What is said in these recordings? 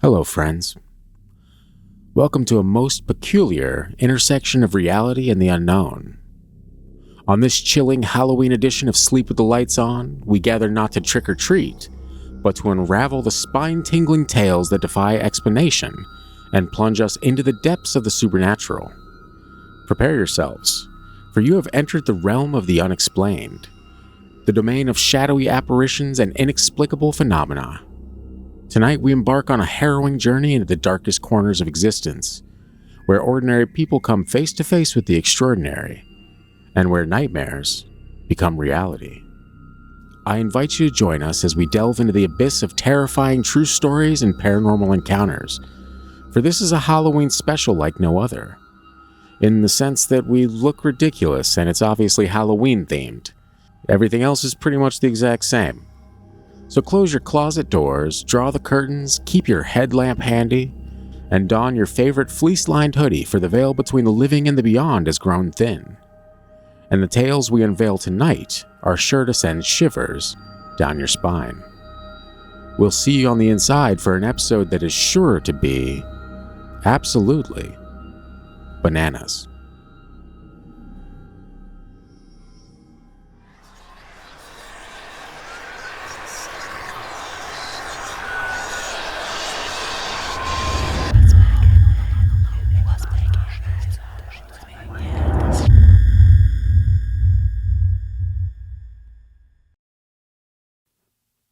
Hello, friends. Welcome to a most peculiar intersection of reality and the unknown. On this chilling Halloween edition of Sleep with the Lights On, we gather not to trick or treat, but to unravel the spine-tingling tales that defy explanation and plunge us into the depths of the supernatural. Prepare yourselves, for you have entered the realm of the unexplained, the domain of shadowy apparitions and inexplicable phenomena. Tonight we embark on a harrowing journey into the darkest corners of existence, where ordinary people come face to face with the extraordinary, and where nightmares become reality. I invite you to join us as we delve into the abyss of terrifying true stories and paranormal encounters, for this is a Halloween special like no other, in the sense that we look ridiculous and it's obviously Halloween themed. Everything else is pretty much the exact same. So close your closet doors, draw the curtains, keep your headlamp handy, and don your favorite fleece-lined hoodie, for the veil between the living and the beyond has grown thin. And the tales we unveil tonight are sure to send shivers down your spine. We'll see you on the inside for an episode that is sure to be absolutely bananas.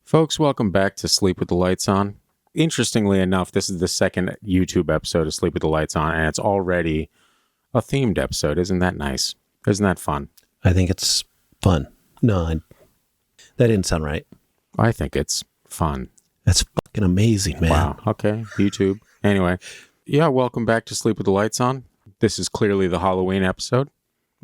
Folks, welcome back to Sleep with the Lights On. Interestingly enough, this is the second YouTube episode of Sleep with the Lights On, and it's already a themed episode. Isn't that nice? Isn't that fun? I think it's fun. No, that didn't sound right. I think it's fun. That's fucking amazing, man. Wow. Okay. YouTube. Anyway, yeah, welcome back to Sleep with the Lights On. This is clearly the Halloween episode.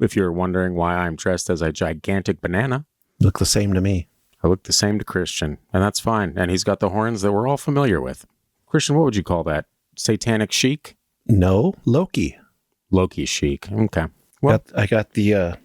If you're wondering why I'm dressed as a gigantic banana. Look the same to me. I look the same to Christian, and that's fine. And he's got the horns that we're all familiar with. Christian, what would you call that? Satanic chic? No, Loki. Loki chic. Okay. Well, I got the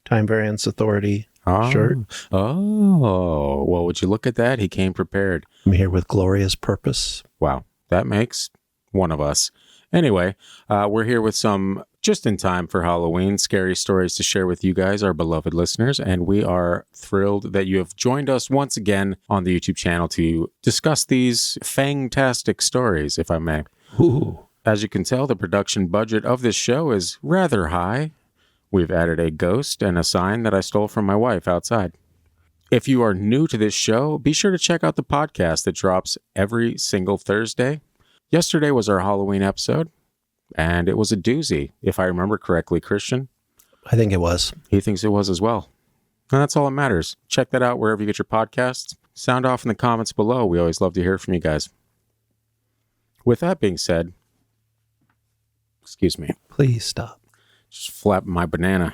Time Variance Authority shirt. Oh, well, would you look at that? He came prepared. I'm here with glorious purpose. Wow, that makes one of us. Anyway, we're here with some just in time for Halloween scary stories to share with you guys, our beloved listeners, and we are thrilled that you have joined us once again on the YouTube channel to discuss these fantastic stories, if I may. Ooh. As you can tell, the production budget of this show is rather high. We've added a ghost and a sign that I stole from my wife outside. If you are new to this show, be sure to check out the podcast that drops every single Thursday. Yesterday was our Halloween episode, and it was a doozy, if I remember correctly, Christian. I think it was. He thinks it was as well. And that's all that matters. Check that out wherever you get your podcasts. Sound off in the comments below. We always love to hear from you guys. With that being said, excuse me. Please stop. Just flap my banana.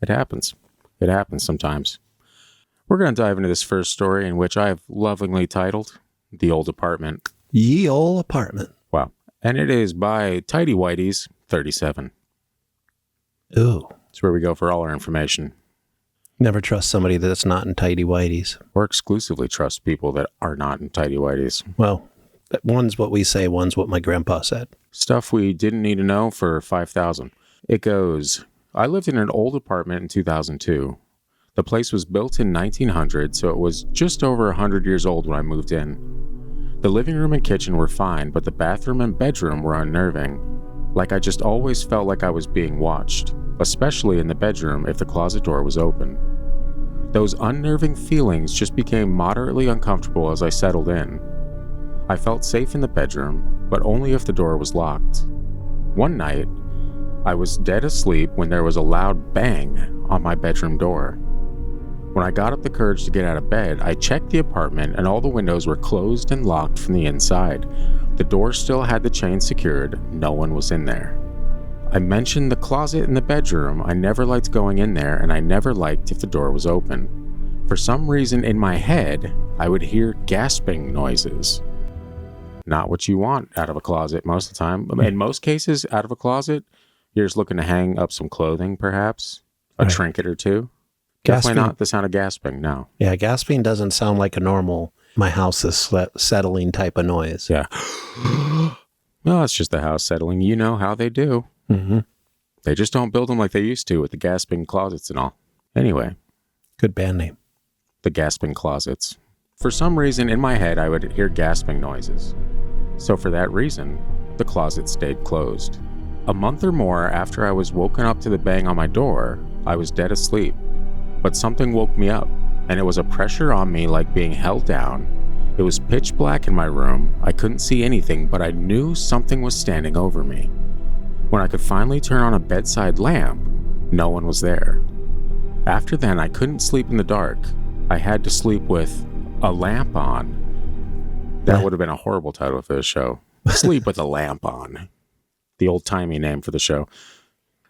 It happens. It happens sometimes. We're going to dive into this first story, in which I have lovingly titled The Old Apartment. Ye Old Apartment. Wow. And it is by Tidy Whitey's 37. Ooh. That's where we go for all our information. Never trust somebody that's not in tidy whities. Or exclusively trust people that are not in Tidy Whitey's. Well, one's what we say, one's what my grandpa said. Stuff we didn't need to know for $5,000. It goes, I lived in an old apartment in 2002. The place was built in 1900, so it was just over 100 years old when I moved in. The living room and kitchen were fine, but the bathroom and bedroom were unnerving. Like I just always felt like I was being watched, especially in the bedroom if the closet door was open. Those unnerving feelings just became moderately uncomfortable as I settled in. I felt safe in the bedroom, but only if the door was locked. One night, I was dead asleep when there was a loud bang on my bedroom door. When I got up the courage to get out of bed, I checked the apartment and all the windows were closed and locked from the inside. The door still had the chain secured. No one was in there. I mentioned the closet in the bedroom. I never liked going in there, and I never liked if the door was open. For some reason in my head, I would hear gasping noises. Not what you want out of a closet most of the time. In most cases, out of a closet, you're just looking to hang up some clothing, perhaps, a trinket or two. Definitely not the sound of gasping, no. Yeah, gasping doesn't sound like a normal My house is settling type of noise. Yeah. No, it's just the house settling. You know how they do. Mm-hmm. They just don't build them like they used to with the gasping closets and all. Anyway. Good band name. The gasping closets. For some reason, in my head, I would hear gasping noises. So for that reason, the closet stayed closed. A month or more after I was woken up to the bang on my door, I was dead asleep. But something woke me up, and it was a pressure on me like being held down. It was pitch black in my room. I couldn't see anything, but I knew something was standing over me. When I could finally turn on a bedside lamp, no one was there. After then, I couldn't sleep in the dark. I had to sleep with a lamp on. That would have been a horrible title for the show. Sleep with a lamp on. The old-timey name for the show.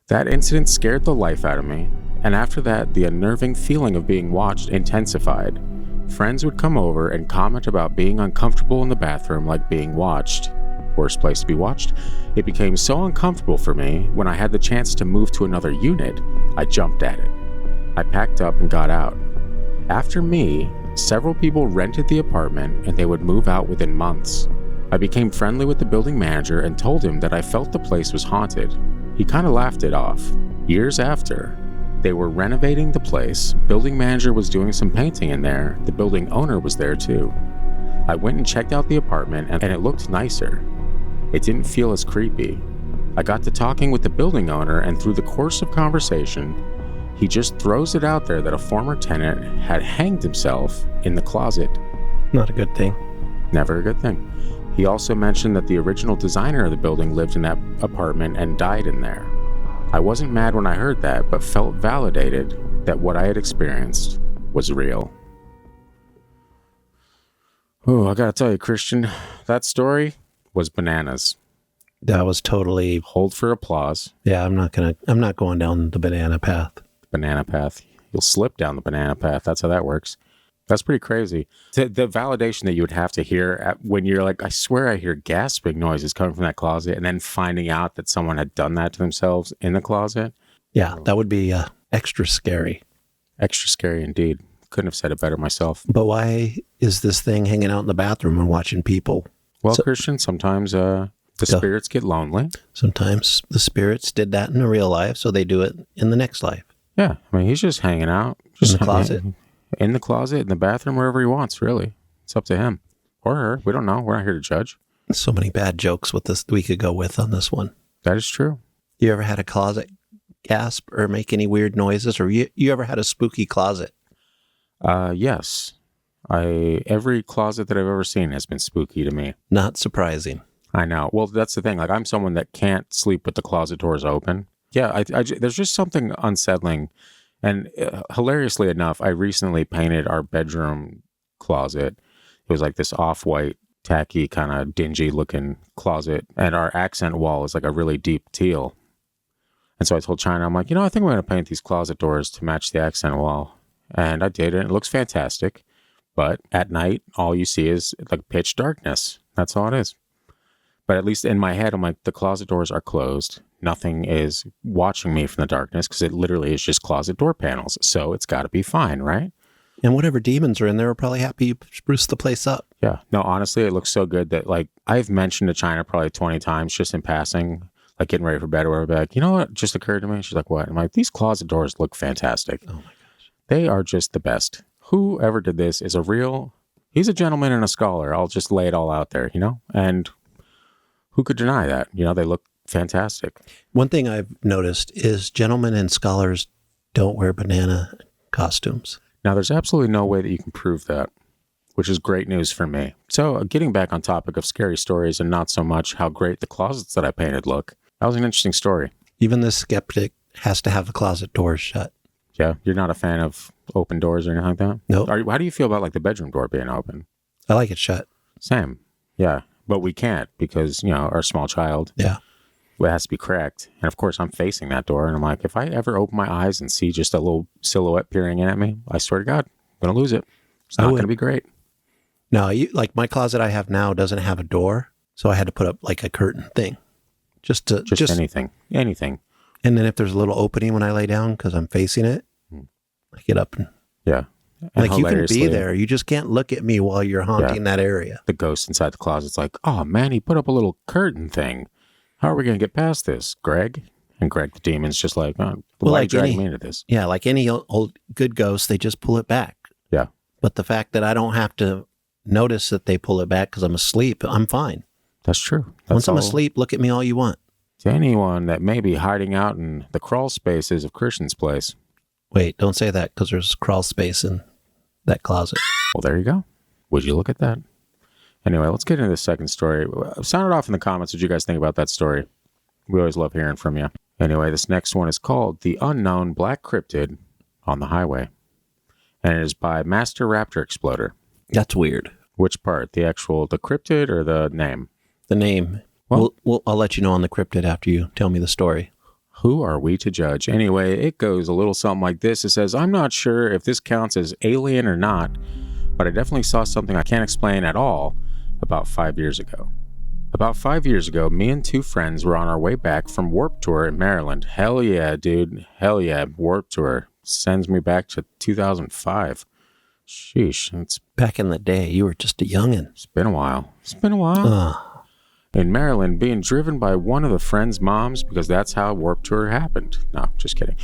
That incident scared the life out of me, and after that, the unnerving feeling of being watched intensified. Friends would come over and comment about being uncomfortable in the bathroom like being watched. Worst place to be watched. It became so uncomfortable for me, when I had the chance to move to another unit, I jumped at it. I packed up and got out. After me, several people rented the apartment and they would move out within months. I became friendly with the building manager and told him that I felt the place was haunted. He kind of laughed it off. Years after, they were renovating the place. Building manager was doing some painting in there. The building owner was there too. I went and checked out the apartment and it looked nicer. It didn't feel as creepy. I got to talking with the building owner, and through the course of conversation, he just throws it out there that a former tenant had hanged himself in the closet. Not a good thing. Never a good thing. He also mentioned that the original designer of the building lived in that apartment and died in there. I wasn't mad when I heard that, but felt validated that what I had experienced was real. Oh, I gotta tell you, Christian, that story was bananas. That was totally... Hold for applause. Yeah, I'm not going down the banana path. Banana path. You'll slip down the banana path. That's how that works. That's pretty crazy. The validation that you would have to hear when you're like, I swear I hear gasping noises coming from that closet, and then finding out that someone had done that to themselves in the closet. Yeah, that would be extra scary. Extra scary indeed. Couldn't have said it better myself. But why is this thing hanging out in the bathroom and watching people? Well, Christian, sometimes the spirits get lonely. Sometimes the spirits did that in the real life, so they do it in the next life. Yeah, I mean, he's just hanging out. Just in the closet. In the closet, in the bathroom, wherever he wants, really. It's up to him. Or her. We don't know. We're not here to judge. So many bad jokes with this we could go with on this one. That is true. You ever had a closet gasp or make any weird noises? Or you ever had a spooky closet? Yes. Every closet that I've ever seen has been spooky to me. Not surprising. I know. Well, that's the thing. Like, I'm someone that can't sleep with the closet doors open. Yeah, there's just something unsettling. And hilariously enough, I recently painted our bedroom closet. It was like this off-white, tacky, kind of dingy-looking closet. And our accent wall is like a really deep teal. And so I told China, I'm like, I think I'm going to paint these closet doors to match the accent wall. And I did, and it looks fantastic. But at night, all you see is like pitch darkness. That's all it is. But at least in my head, I'm like, the closet doors are closed. Nothing is watching me from the darkness because it literally is just closet door panels. So it's got to be fine, right? And whatever demons are in there are probably happy you spruce the place up. Yeah. No, honestly, it looks so good that, like, I've mentioned to China probably 20 times just in passing, like getting ready for bed or whatever. Like, you know what just occurred to me? She's like, what? I'm like, these closet doors look fantastic. Oh my gosh. They are just the best. Whoever did this is he's a gentleman and a scholar. I'll just lay it all out there, and who could deny that? They look fantastic. One thing I've noticed is gentlemen and scholars don't wear banana costumes. Now, there's absolutely no way that you can prove that, which is great news for me. So getting back on topic of scary stories and not so much how great the closets that I painted look, that was an interesting story. Even the skeptic has to have the closet doors shut. Yeah, you're not a fan of open doors or anything like that? No. How do you feel about like the bedroom door being open? I like it shut. Same. Yeah, but we can't because, our small child. Yeah. It has to be cracked. And of course, I'm facing that door. And I'm like, if I ever open my eyes and see just a little silhouette peering in at me, I swear to God, I'm going to lose it. It's not going to be great. No, like my closet I have now doesn't have a door. So I had to put up like a curtain thing. Just anything. Anything. And then if there's a little opening when I lay down because I'm facing it, I get up and... Yeah. And like, you can be hilariously, there. You just can't look at me while you're haunting that area. the ghost inside the closet's like, oh man, he put up a little curtain thing. How are we going to get past this, Greg? And Greg the demon's just like, oh, why are you dragging me into this? Yeah, like any old good ghost, they just pull it back. Yeah. But the fact that I don't have to notice that they pull it back because I'm asleep, I'm fine. That's true. Once I'm asleep, look at me all you want. To anyone that may be hiding out in the crawl spaces of Christian's place. Wait, don't say that, because there's crawl space in that closet. Well, there you go. Would you look at that? Anyway, let's get into the second story. Sound it off in the comments what you guys think about that story. We always love hearing from you. Anyway, this next one is called The Unknown Black Cryptid on the Highway. And it is by Master Raptor Exploder. That's weird. Which part? The cryptid or the name? The name. Well, I'll let you know on the cryptid after you tell me the story. Who are we to judge? Anyway, it goes a little something like this. It says, I'm not sure if this counts as alien or not, but I definitely saw something I can't explain at all about 5 years ago. About 5 years ago, me and two friends were on our way back from Warp Tour in Maryland. Hell yeah, dude. Hell yeah, Warp Tour. Sends me back to 2005. Sheesh. It's back in the day. You were just a youngin'. It's been a while. In Maryland, being driven by one of the friend's moms, because that's how Warp Tour happened. No, just kidding.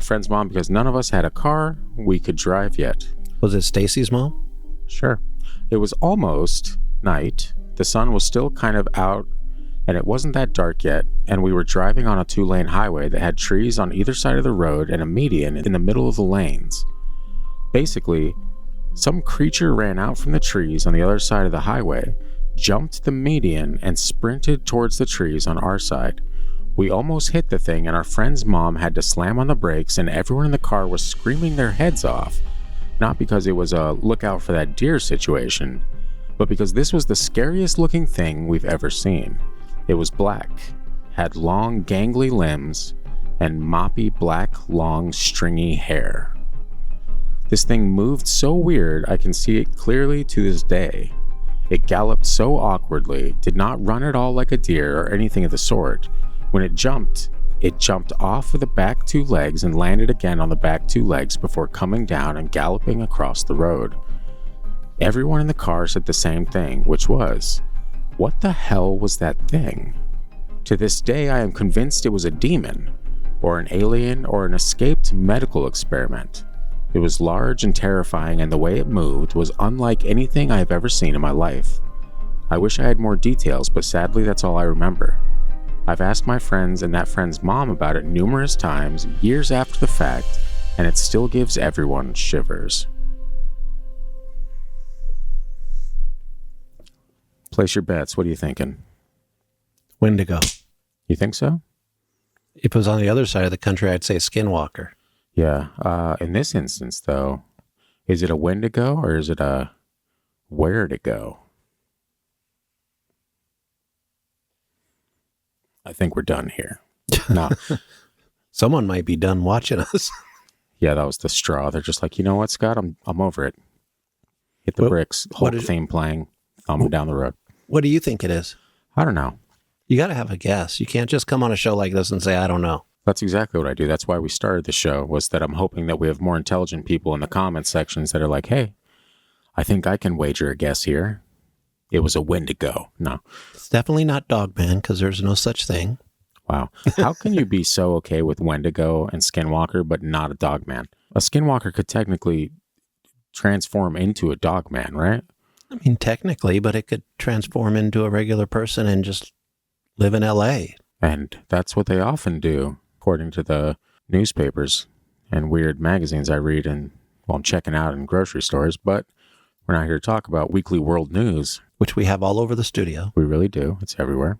Friend's mom, because none of us had a car we could drive yet. Was it Stacy's mom? Sure. It was almost night. The sun was still kind of out, and it wasn't that dark yet, and we were driving on a 2-lane highway that had trees on either side of the road and a median in the middle of the lanes. Basically, some creature ran out from the trees on the other side of the highway, jumped the median, and sprinted towards the trees on our side. We almost hit the thing, and our friend's mom had to slam on the brakes, and everyone in the car was screaming their heads off. Not because it was a look out for that deer situation, but because this was the scariest looking thing we've ever seen. It was black, had long gangly limbs, and moppy black long stringy hair. This thing moved so weird I can see it clearly to this day. It galloped so awkwardly, did not run at all like a deer or anything of the sort. When it jumped off of the back 2 legs and landed again on the back 2 legs before coming down and galloping across the road. Everyone in the car said the same thing, which was, what the hell was that thing? To this day, I am convinced it was a demon, or an alien, or an escaped medical experiment. It was large and terrifying, and the way it moved was unlike anything I have ever seen in my life. I wish I had more details, but sadly that's all I remember. I've asked my friends and that friend's mom about it numerous times, years after the fact, and it still gives everyone shivers. Place your bets. What are you thinking? Wendigo. You think so? If it was on the other side of the country, I'd say skinwalker. Yeah. In this instance, though, is it a Wendigo or is it a where to go? I think we're done here. No. Someone might be done watching us. Yeah, that was the straw. They're just like, you know what, Scott? I'm over it. Hit the bricks. Whole theme playing. Thumb down the road. What do you think it is? I don't know. You got to have a guess. You can't just come on a show like this and say, I don't know. That's exactly what I do. That's why we started the show, was that I'm hoping that we have more intelligent people in the comment sections that are like, hey, I think I can wager a guess here. It was a Wendigo. No. It's definitely not Dogman, because there's no such thing. Wow. How can you be so okay with Wendigo and Skinwalker, but not a Dogman? A Skinwalker could technically transform into a Dogman, right? I mean, technically, but it could transform into a regular person and just live in L.A. And that's what they often do, according to the newspapers and weird magazines I read and, well, I'm checking out in grocery stores. But we're not here to talk about weekly world news. Which we have all over the studio. We really do. It's everywhere.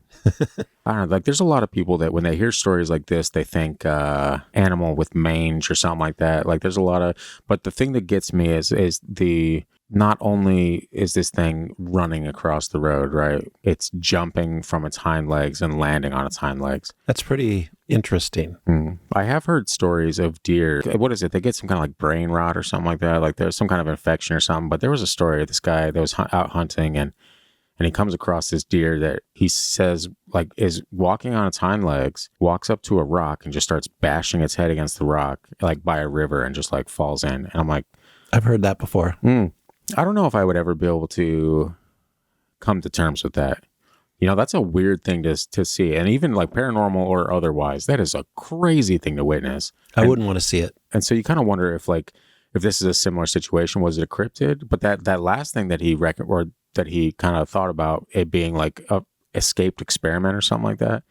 I don't know. Like, there's a lot of people that when they hear stories like this, they think animal with mange or something like that. Like, there's a lot of... But the thing that gets me is the... Not only is this thing running across the road, right? It's jumping from its hind legs and landing on its hind legs. That's pretty interesting. I have heard stories of deer. What is it? They get some kind of like brain rot or something like that. Like there's some kind of infection or something. But there was a story of this guy that was out hunting and he comes across this deer that he says like is walking on its hind legs, walks up to a rock and just starts bashing its head against the rock, like by a river, and just like falls in. And I'm like, I've heard that before. I don't know if I would ever be able to come to terms with that. You know, that's a weird thing to see. And even like paranormal or otherwise, that is a crazy thing to witness. I wouldn't want to see it. And so you kind of wonder if this is a similar situation. Was it a cryptid? But that last thing that he that he kind of thought about it being like a escaped experiment or something like that.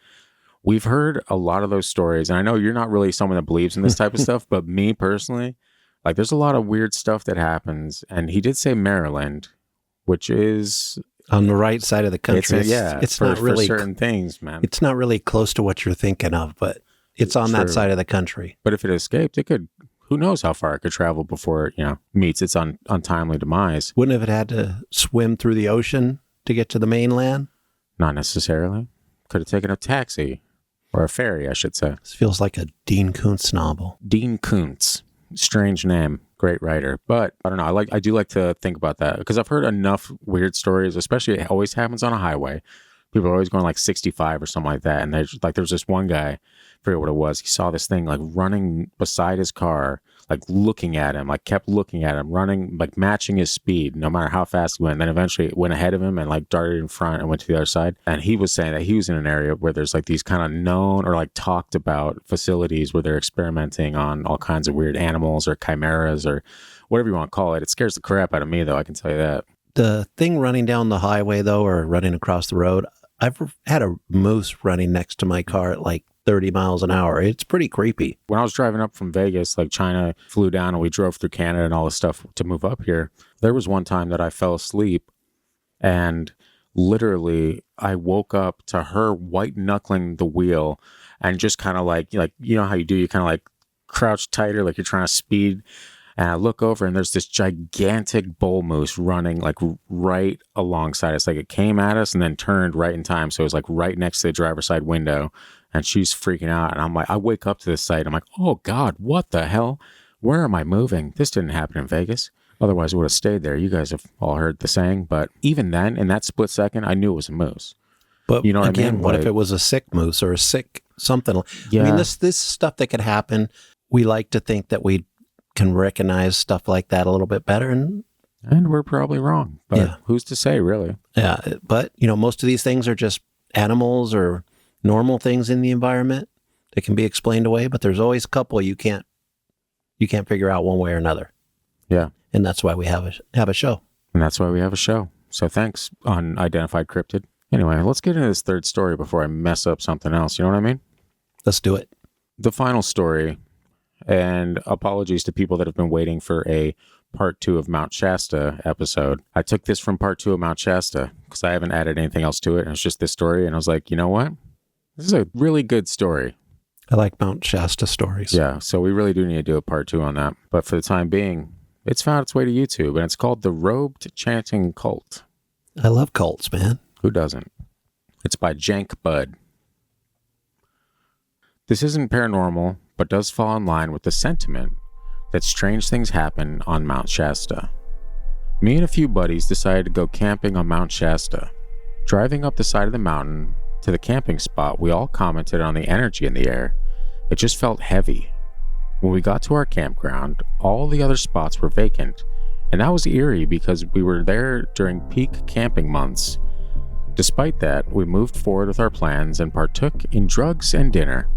We've heard a lot of those stories. And I know you're not really someone that believes in this type of stuff, but me personally, like there's a lot of weird stuff that happens. And he did say Maryland, which is on the right side of the country. It's not really for certain things, man. It's not really close to what you're thinking of, but it's on that side of the country. But if it escaped, it could, who knows how far it could travel before it, meets its untimely demise. Wouldn't have it had to swim through the ocean to get to the mainland? Not necessarily. Could have taken a taxi or a ferry, I should say. This feels like a Dean Koontz novel. Dean Koontz. Strange name. Great writer. But I don't know. I do like to think about that because I've heard enough weird stories, especially it always happens on a highway. People are always going like 65 or something like that. And there's this one guy, I forget what it was. He saw this thing like running beside his car, like looking at him, like kept looking at him, running, like matching his speed, no matter how fast he went. Then eventually it went ahead of him and like darted in front and went to the other side. And he was saying that he was in an area where there's like these kind of known or like talked about facilities where they're experimenting on all kinds of weird animals or chimeras or whatever you want to call it. It scares the crap out of me though, I can tell you that. The thing running down the highway though, or running across the road, I've had a moose running next to my car at like 30 miles an hour. It's pretty creepy. When I was driving up from Vegas, like China flew down and we drove through Canada and all this stuff to move up here. There was one time that I fell asleep and literally I woke up to her white knuckling the wheel and just kind of like, you know how you do, you kind of like crouch tighter, like you're trying to speed. And I look over and there's this gigantic bull moose running like right alongside us. Like it came at us and then turned right in time. So it was like right next to the driver's side window and she's freaking out. And I'm like, I wake up to this sight. I'm like, oh God, what the hell? Where am I moving? This didn't happen in Vegas. Otherwise I would have stayed there. You guys have all heard the saying, but even then in that split second, I knew it was a moose. But you know again, what I mean? What if it was a sick moose or a sick something? Yeah. I mean, this stuff that could happen, we like to think that we can recognize stuff like that a little bit better. And we're probably wrong, but who's to say really? Yeah. But most of these things are just animals or normal things in the environment that can be explained away, but there's always a couple you can't figure out one way or another. Yeah. And that's why we have a show. And that's why we have a show. So thanks, Unidentified Cryptid. Anyway, let's get into this third story before I mess up something else. You know what I mean? Let's do it. The final story, and apologies to people that have been waiting for a part 2 of Mount Shasta episode. I took this from part 2 of Mount Shasta because I haven't added anything else to it. And it's just this story. And I was like, you know what? This is a really good story. I like Mount Shasta stories. Yeah. So we really do need to do a part 2 on that. But for the time being, it's found its way to YouTube and it's called The Robed Chanting Cult. I love cults, man. Who doesn't? It's by Jank Bud. This isn't paranormal, but does fall in line with the sentiment that strange things happen on Mount Shasta. Me and a few buddies decided to go camping on Mount Shasta. Driving up the side of the mountain to the camping spot, we all commented on the energy in the air. It just felt heavy. When we got to our campground, all the other spots were vacant, and that was eerie because we were there during peak camping months. Despite that, we moved forward with our plans and partook in drugs and dinner.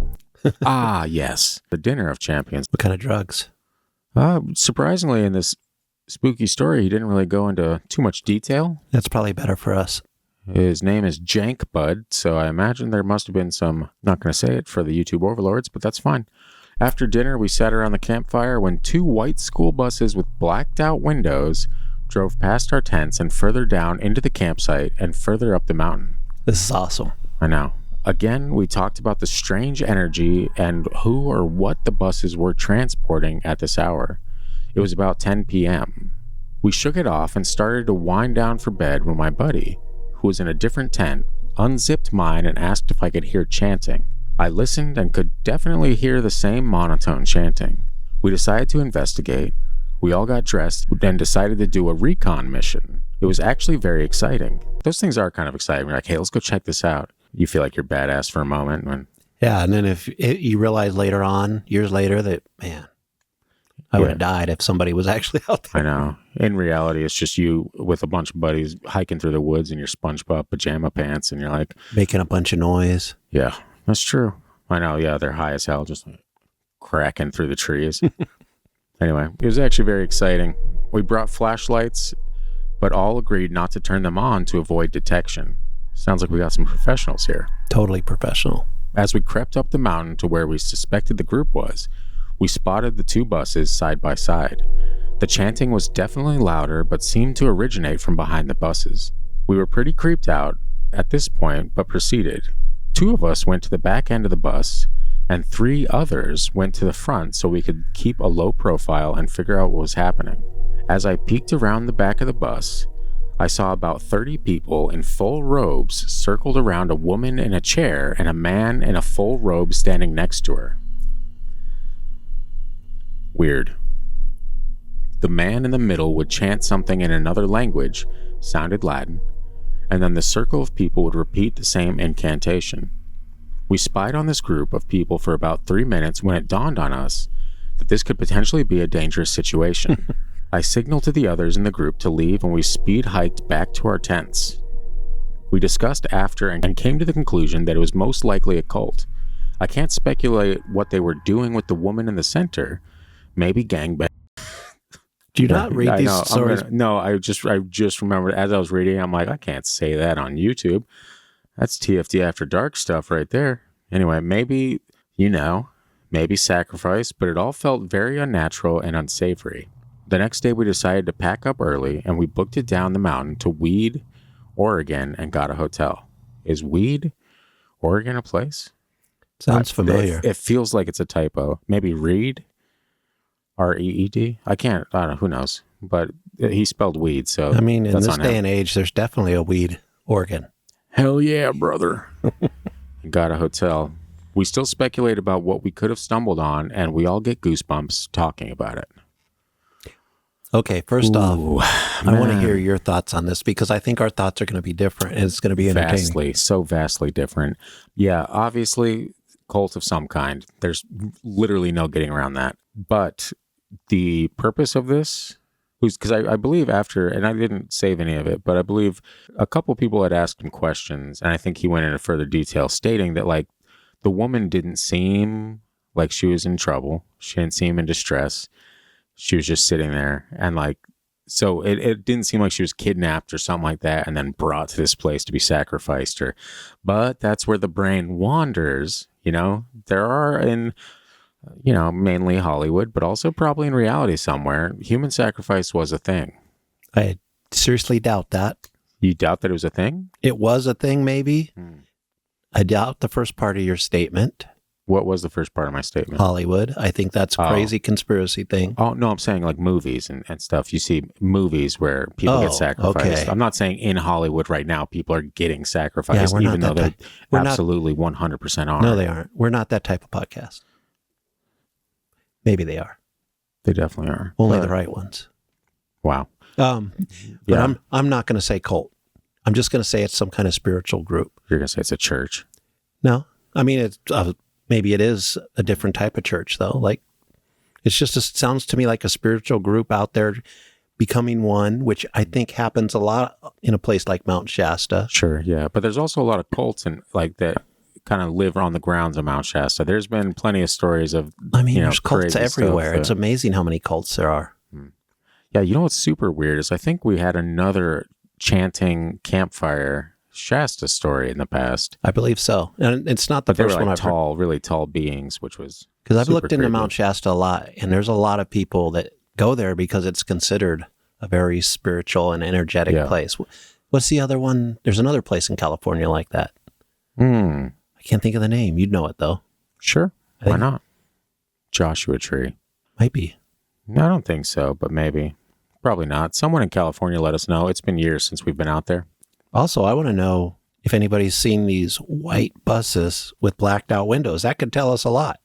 Ah, yes, the dinner of champions. What kind of drugs? Surprisingly, in this spooky story, he didn't really go into too much detail. That's probably better for us. His name is Jank Bud, so I imagine there must have been some, not going to say it for the YouTube overlords, but that's fine. After dinner, we sat around the campfire when 2 white school buses with blacked out windows drove past our tents and further down into the campsite and further up the mountain. This is awesome. I know. Again, we talked about the strange energy and who or what the buses were transporting at this hour. It was about 10 p.m. We shook it off and started to wind down for bed when my buddy, who was in a different tent, unzipped mine and asked if I could hear chanting. I listened and could definitely hear the same monotone chanting. We decided to investigate. We all got dressed, then decided to do a recon mission. It was actually very exciting. Those things are kind of exciting. We're like, hey, let's go check this out. You feel like you're badass for a moment. Yeah, and then if you realize later on, years later, that, man, I would have died if somebody was actually out there. I know. In reality, it's just you with a bunch of buddies hiking through the woods in your SpongeBob pajama pants, and you're like... Making a bunch of noise. Yeah, that's true. I know, yeah, they're high as hell, just like cracking through the trees. Anyway, it was actually very exciting. We brought flashlights, but all agreed not to turn them on to avoid detection. Sounds like we got some professionals here. Totally professional. As we crept up the mountain to where we suspected the group was, we spotted the two buses side by side. The chanting was definitely louder, but seemed to originate from behind the buses. We were pretty creeped out at this point, but proceeded. 2 of us went to the back end of the bus, and 3 others went to the front so we could keep a low profile and figure out what was happening. As I peeked around the back of the bus, I saw about 30 people in full robes circled around a woman in a chair and a man in a full robe standing next to her. Weird. The man in the middle would chant something in another language, sounded Latin, and then the circle of people would repeat the same incantation. We spied on this group of people for about 3 minutes when it dawned on us that this could potentially be a dangerous situation. I signaled to the others in the group to leave, and we speed hiked back to our tents. We discussed after and came to the conclusion that it was most likely a cult. I can't speculate what they were doing with the woman in the center. Maybe gangbang. Do you not read these stories? I just remembered as I was reading, I'm like, I can't say that on YouTube. That's TFD After Dark stuff right there. Anyway, maybe, maybe sacrifice, but it all felt very unnatural and unsavory. The next day we decided to pack up early, and we booked it down the mountain to Weed, Oregon, and got a hotel. Is Weed, Oregon a place? Sounds familiar. It feels like it's a typo. Maybe Reed? R-E-E-D? I don't know, who knows? But he spelled weed, so I mean, in this day and age, there's definitely a Weed, Oregon. Hell yeah, brother. Got a hotel. We still speculate about what we could have stumbled on, and we all get goosebumps talking about it. Okay, first off, I want to hear your thoughts on this because I think our thoughts are going to be different and it's going to be entertaining. Vastly different. Yeah, obviously, cult of some kind. There's literally no getting around that. But the purpose of this, because I believe after, and I didn't save any of it, but I believe a couple people had asked him questions, and I think he went into further detail stating that, like, the woman didn't seem like she was in trouble. She didn't seem in distress. She was just sitting there, and like, so it didn't seem like she was kidnapped or something like that and then brought to this place to be sacrificed. But that's where the brain wanders. There are in, mainly Hollywood, but also probably in reality somewhere, human sacrifice was a thing. I seriously doubt that. You doubt that it was a thing? It was a thing, maybe. I doubt the first part of your statement. What was the first part of my statement? Hollywood. I think that's a crazy conspiracy thing. Oh, no, I'm saying like movies and stuff. You see movies where people get sacrificed. Okay. I'm not saying in Hollywood right now people are getting sacrificed, even though they absolutely 100% are. No, they aren't. We're not that type of podcast. Maybe they are. They definitely are. Only the right ones. Wow. But I'm not going to say cult. I'm just going to say it's some kind of spiritual group. You're going to say it's a church? No. I mean, it's... maybe it is a different type of church, though. Like, it sounds to me like a spiritual group out there becoming one, which I think happens a lot in a place like Mount Shasta. Sure, yeah. But there's also a lot of cults and like that kind of live on the grounds of Mount Shasta. There's been plenty of stories of, there's cults everywhere. It's amazing how many cults there are. Yeah, what's super weird is I think we had another chanting campfire Shasta story in the past. I believe so. And it's not the first one I've heard. Really tall beings, which was because I've looked into Mount Shasta a lot, and there's a lot of people that go there because it's considered a very spiritual and energetic place. What's the other one? There's another place in California like that. I can't think of the name. You'd know it, though. Sure. Why not? Joshua Tree. Might be. No, I don't think so, but maybe. Probably not. Someone in California let us know. It's been years since we've been out there. Also, I want to know if anybody's seen these white buses with blacked out windows. That could tell us a lot.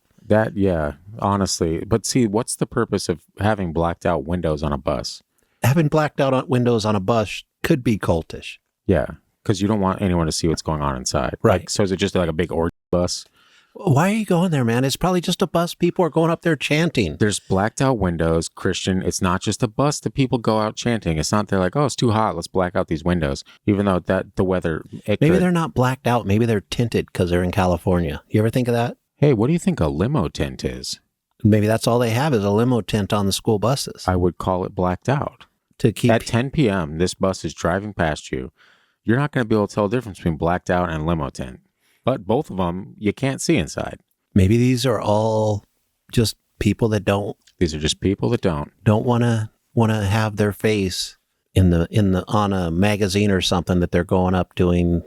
Honestly. But see, what's the purpose of having blacked out windows on a bus? Having blacked out windows on a bus could be cultish. Yeah, because you don't want anyone to see what's going on inside. Right. Like, so is it just like a big orgy bus? Why are you going there, man? It's probably just a bus. People are going up there chanting. There's blacked out windows, Christian. It's not just a bus that people go out chanting. It's not they're like, oh, it's too hot. Let's black out these windows. Even though that the weather. Maybe they're not blacked out. Maybe they're tinted because they're in California. You ever think of that? Hey, what do you think a limo tint is? Maybe that's all they have is a limo tint on the school buses. I would call it blacked out. To keep At 10 p.m., this bus is driving past you. You're not going to be able to tell the difference between blacked out and limo tint. But both of them, you can't see inside. Maybe these are all just people that don't. These are just people that don't want to have their face in the on a magazine or something that they're going up doing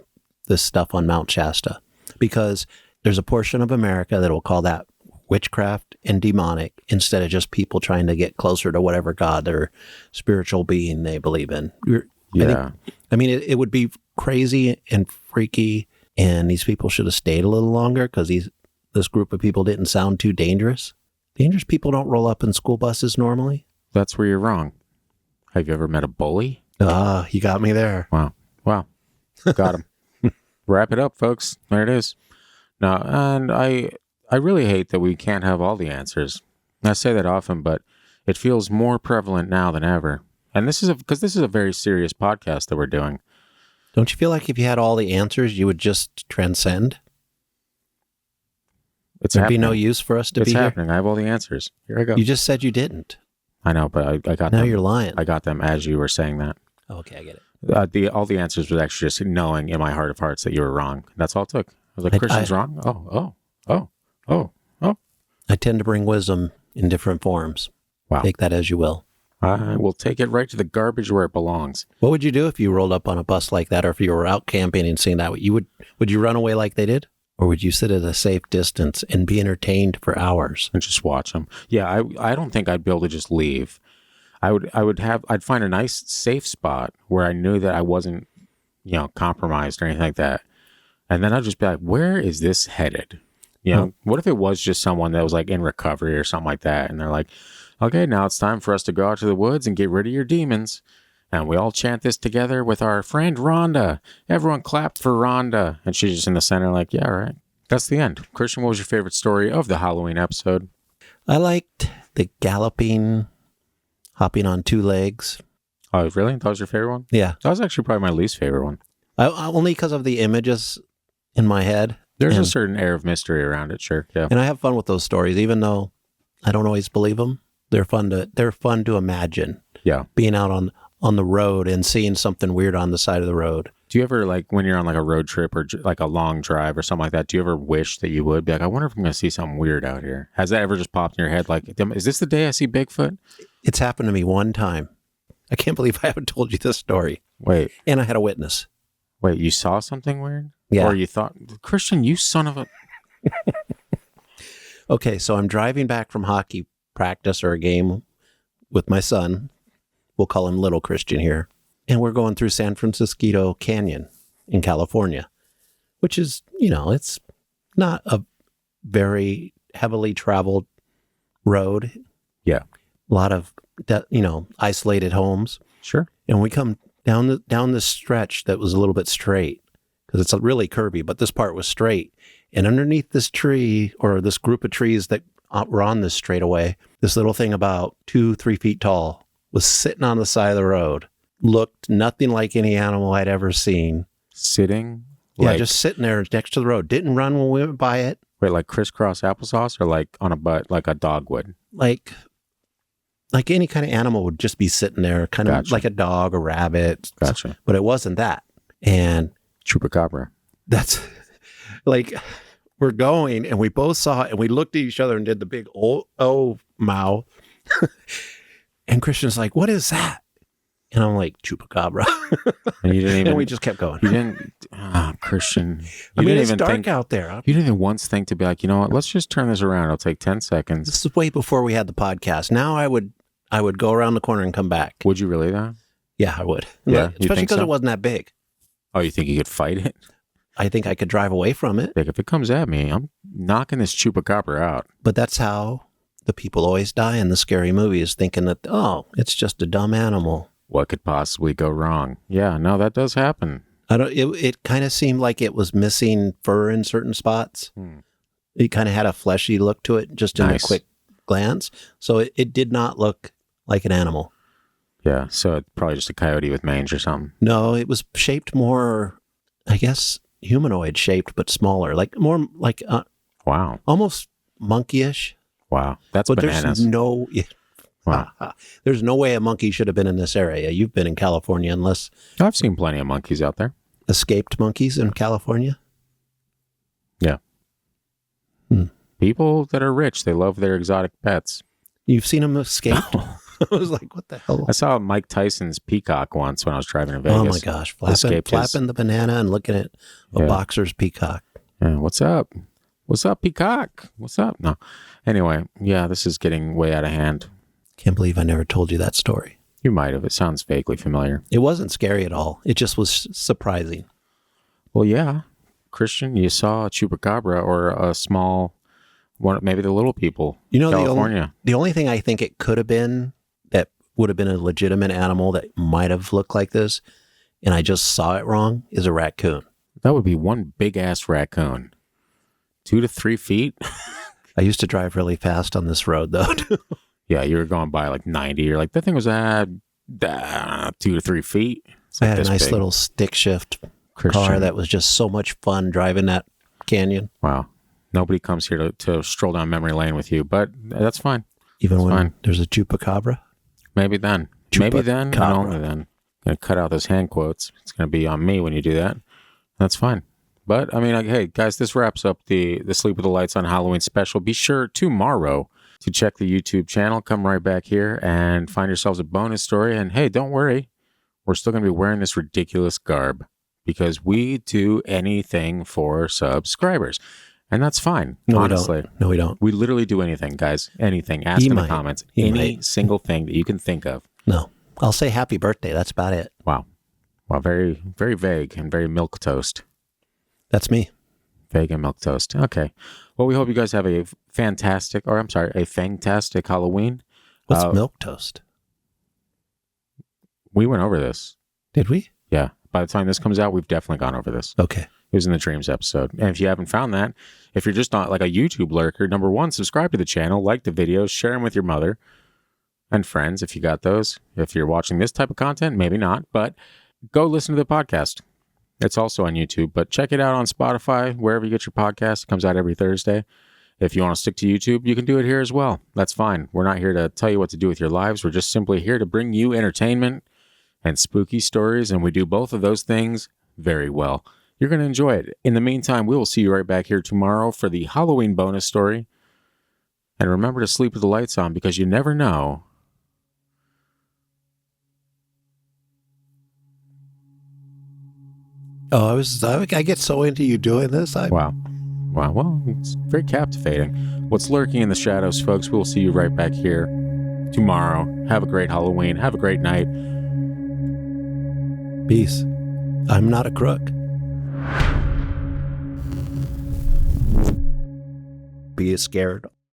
this stuff on Mount Shasta, because there's a portion of America that will call that witchcraft and demonic instead of just people trying to get closer to whatever God or spiritual being they believe in. Yeah. It would be crazy and freaky, and these people should have stayed a little longer because this group of people didn't sound too dangerous. Dangerous people don't roll up in school buses normally. That's where you're wrong. Have you ever met a bully? You got me there. Wow. Got him. Wrap it up, folks. There it is. Now, and I really hate that we can't have all the answers. I say that often, but it feels more prevalent now than ever. And this is because this is a very serious podcast that we're doing. Don't you feel like if you had all the answers, you would just transcend? There'd be no use for us to be here. It's happening. I have all the answers. Here I go. You just said you didn't. I know, but I got them. Now you're lying. I got them as you were saying that. Okay, I get it. All the answers was actually just knowing in my heart of hearts that you were wrong. That's all it took. I was like, Christian's wrong? Oh. I tend to bring wisdom in different forms. Wow. Take that as you will. I will take it right to the garbage where it belongs. What would you do if you rolled up on a bus like that, or if you were out camping and seeing that? Would you run away like they did? Or would you sit at a safe distance and be entertained for hours? And just watch them. Yeah, I don't think I'd be able to just leave. I'd find a nice safe spot where I knew that I wasn't, compromised or anything like that. And then I'd just be like, where is this headed? What if it was just someone that was like in recovery or something like that? And they're like, okay, now it's time for us to go out to the woods and get rid of your demons. And we all chant this together with our friend Rhonda. Everyone clap for Rhonda. And she's just in the center like, yeah, right. That's the end. Christian, what was your favorite story of the Halloween episode? I liked the galloping, hopping on two legs. Oh, really? That was your favorite one? Yeah. That was actually probably my least favorite one. Only because of the images in my head. There's a certain air of mystery around it, sure. Yeah. And I have fun with those stories, even though I don't always believe them. They're fun to imagine. Yeah. Being out on the road and seeing something weird on the side of the road. Do you ever, like, when you're on like a road trip or like a long drive or something like that, do you ever wish that you would be like, I wonder if I'm going to see something weird out here? Has that ever just popped in your head? Like, is this the day I see Bigfoot? It's happened to me one time. I can't believe I haven't told you this story. Wait. And I had a witness. Wait, you saw something weird? Yeah. Or you thought, Christian, you son of a... Okay, so I'm driving back from hockey practice or a game with my son. We'll call him Little Christian here. And we're going through San Francisco Canyon in California, which is, it's not a very heavily traveled road. Yeah. A lot of, isolated homes. Sure. And we come down this stretch that was a little bit straight because it's really curvy, but this part was straight. And underneath this tree or this group of trees that were on this straightaway, this little thing about 2-3 feet tall was sitting on the side of the road. Looked nothing like any animal I'd ever seen. Sitting? Yeah, just sitting there next to the road. Didn't run when we went by it. Wait, like crisscross applesauce or like on a butt, like a dog would? Like any kind of animal would just be sitting there, kind of like a dog, a rabbit. Gotcha. But it wasn't that. And Chupacabra. That's like, we're going and we both saw it and we looked at each other and did the big oh mouth. And Christian's like, what is that? And I'm like, Chupacabra. And you didn't even... And we just kept going. You didn't... Christian. It's dark out there. You didn't even once think to be like, you know what, let's just turn this around. It'll take 10 seconds. This is way before we had the podcast. Now I would go around the corner and come back. Would you really, though? Yeah, I would. Yeah, especially because it wasn't that big. Oh, you think you could fight it? I think I could drive away from it. Like, if it comes at me, I'm knocking this Chupacabra out. But that's how the people always die in the scary movies, thinking that, it's just a dumb animal. What could possibly go wrong? Yeah, no, that does happen. It kind of seemed like it was missing fur in certain spots. It kind of had a fleshy look to it just in a quick glance. So it did not look like an animal. Yeah, so it's probably just a coyote with mange or something. No, it was shaped more, I guess, humanoid shaped, but smaller, like more like wow, almost monkeyish. Wow, that's but bananas. There's no, wow. There's no way a monkey should have been in this area. You've been in California, unless I've seen plenty of monkeys out there. Escaped monkeys in California. Yeah. People that are rich, they love their exotic pets. You've seen them escape? I was like, what the hell? I saw Mike Tyson's peacock once when I was driving to Vegas. Oh my gosh, flapping the banana and looking at a boxer's peacock. Yeah, what's up? What's up, peacock? What's up? No. Anyway, yeah, this is getting way out of hand. Can't believe I never told you that story. You might have. It sounds vaguely familiar. It wasn't scary at all. It just was surprising. Well, yeah. Christian, you saw a chupacabra or a small one, maybe the little people. You know, California. The only thing I think it could have been that would have been a legitimate animal that might have looked like this, and I just saw it wrong, is a raccoon. That would be one big ass raccoon. 2 to 3 feet. I used to drive really fast on this road, though. Yeah, you were going by like 90. You're like, that thing was 2 to 3 feet. I had a nice little stick shift car that was just so much fun driving that canyon. Wow. Nobody comes here to stroll down memory lane with you, but that's fine. Even when there's a chupacabra? Maybe then. Maybe then and only then. Going to cut out those hand quotes. It's going to be on me when you do that. That's fine. But, I mean, hey, guys, this wraps up the Sleep with the Lights on Halloween special. Be sure tomorrow to check the YouTube channel. Come right back here and find yourselves a bonus story. And, hey, don't worry. We're still going to be wearing this ridiculous garb because we do anything for subscribers. And that's fine, honestly. No, we don't. We literally do anything, guys. Anything. Ask in the comments. Any single thing that you can think of. No. I'll say happy birthday. That's about it. Wow. Well, very, very vague and very milquetoast. That's me. Vague and milquetoast. Okay. Well, we hope you guys have a fantastic Halloween. What's milquetoast? We went over this. Did we? Yeah. By the time this comes out, we've definitely gone over this. Okay. It was in the Dreams episode. And if you haven't found that, if you're just not like a YouTube lurker, number one, subscribe to the channel, like the videos, share them with your mother and friends if you got those. If you're watching this type of content, maybe not, but go listen to the podcast. It's also on YouTube, but check it out on Spotify, wherever you get your podcast. It comes out every Thursday. If you want to stick to YouTube, you can do it here as well. That's fine. We're not here to tell you what to do with your lives. We're just simply here to bring you entertainment and spooky stories, and we do both of those things very well. You're going to enjoy it. In the meantime, we will see you right back here tomorrow for the Halloween bonus story. And remember to sleep with the lights on because you never know. Oh, I get so into you doing this. Wow. Well, it's very captivating. What's lurking in the shadows, folks? We'll see you right back here tomorrow. Have a great Halloween. Have a great night. Peace. I'm not a crook. Be scared